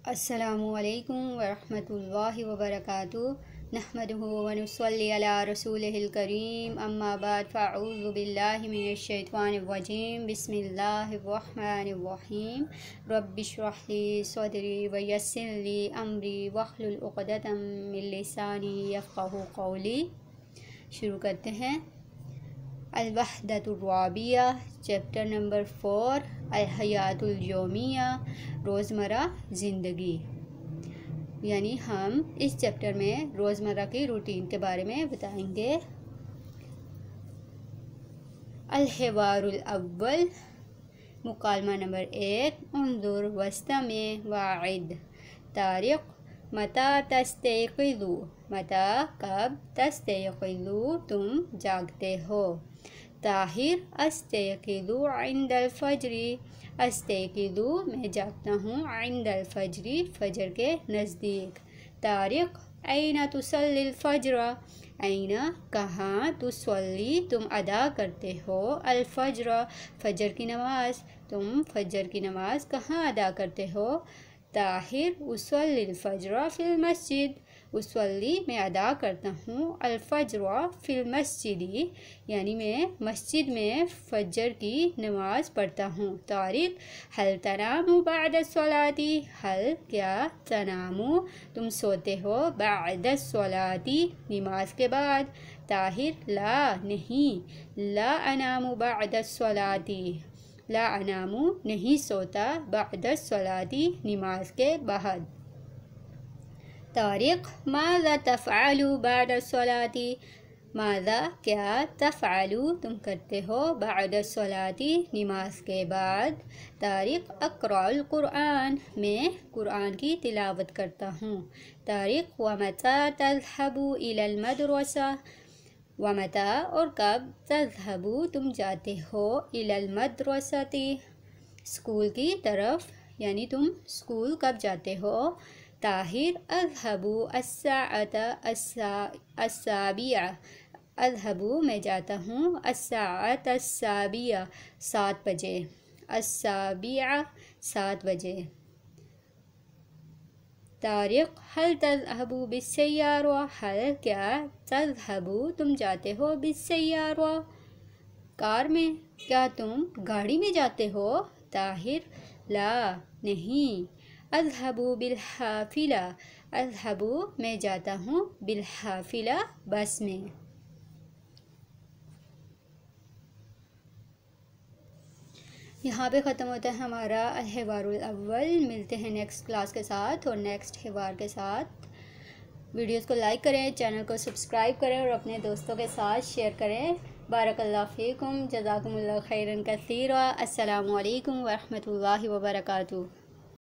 السلام علیکم ورحمۃ اللہ وبرکاتہ نحمدہ ونصلی علی رسولہ الکریم اما بعد فاعوذ باللہ من الشیطان الرجیم بسم اللہ الرحمن الرحیم رب اشرح لی صدری ویسر لی امری واحلل عقدۃ من لسانی یفقہوا قولی۔ شروع کرتے ہیں۔ الوحدۃ الرابعہ، چیپٹر نمبر 4، الحیات الیومیہ، روزمرہ زندگی۔ یعنی ہم اس چیپٹر میں روزمرہ کی روٹین کے بارے میں بتائیں گے۔ الحوار الاول، مکالمہ نمبر 1، انظر واستمع واعد۔ طارق: متی تستيقظ؟ متی کب، تستيقظ تم جاگتے ہو۔ طاہر: استيقظ عند الفجر۔ استيقظ میں جاگتا ہوں، عند الفجر فجر کے نزدیک۔ طارق: أين تصلي الفجر؟ أين کہاں، تصلی تم ادا کرتے ہو، الفجر فجر کی نماز، تم فجر کی نماز کہاں ادا کرتے ہو۔ طاہر: أصلي الفجر في المسجد۔ أصلی میں ادا کرتا ہوں، الفجر فی المسجد یعنی میں مسجد میں فجر کی نماز پڑھتا ہوں۔ طارق: هل تنام بعد الصلاة؟ هل کیا، تنام تم سوتے ہو، بعد الصلاة نماز کے بعد۔ طاہر: لا نہیں، لا انام بعد الصلاة، لا انام نہیں سوتا، بعد الصلاة نماز کے بعد۔ طارق: ماذا تفعل بعد الصلاة؟ ماذا کیا، تفعل تم کرتے ہو، بعد الصلاة نماز کے بعد۔ طارق: اقرأ القرآن، میں قرآن کی تلاوت کرتا ہوں۔ طارق: ومتی تذهب إلى المدرسة؟ ومتی اور کب، تذهب تم جاتے ہو، إلى المدرسة اسکول کی طرف، یعنی تم اسکول کب جاتے ہو۔ طاہر: اذهب الساعة السابعة۔ اذهب میں جاتا ہوں، الساعة السابعة 7 بجے، السابعة 7 بجے۔ طارق: هل تذهب بالسيارة؟ هل کیا، تذهب تم جاتے ہو، بالسيارة کار میں، کیا تم گاڑی میں جاتے ہو۔ طاہر: لا نہیں، اذهب بالحافلة۔ اذهب میں جاتا ہوں، بالحافلة بس میں۔ یہاں پہ ختم ہوتا ہے ہمارا الحوار الاول۔ ملتے ہیں نیکسٹ کلاس کے ساتھ اور نیکسٹ حوار کے ساتھ۔ ویڈیوز کو لائک کریں، چینل کو سبسکرائب کریں اور اپنے دوستوں کے ساتھ شیئر کریں۔ بارک اللہ فیکم، جزاکم اللہ خیرا کثیرا۔ السلام علیکم ورحمۃ اللہ وبرکاتہ۔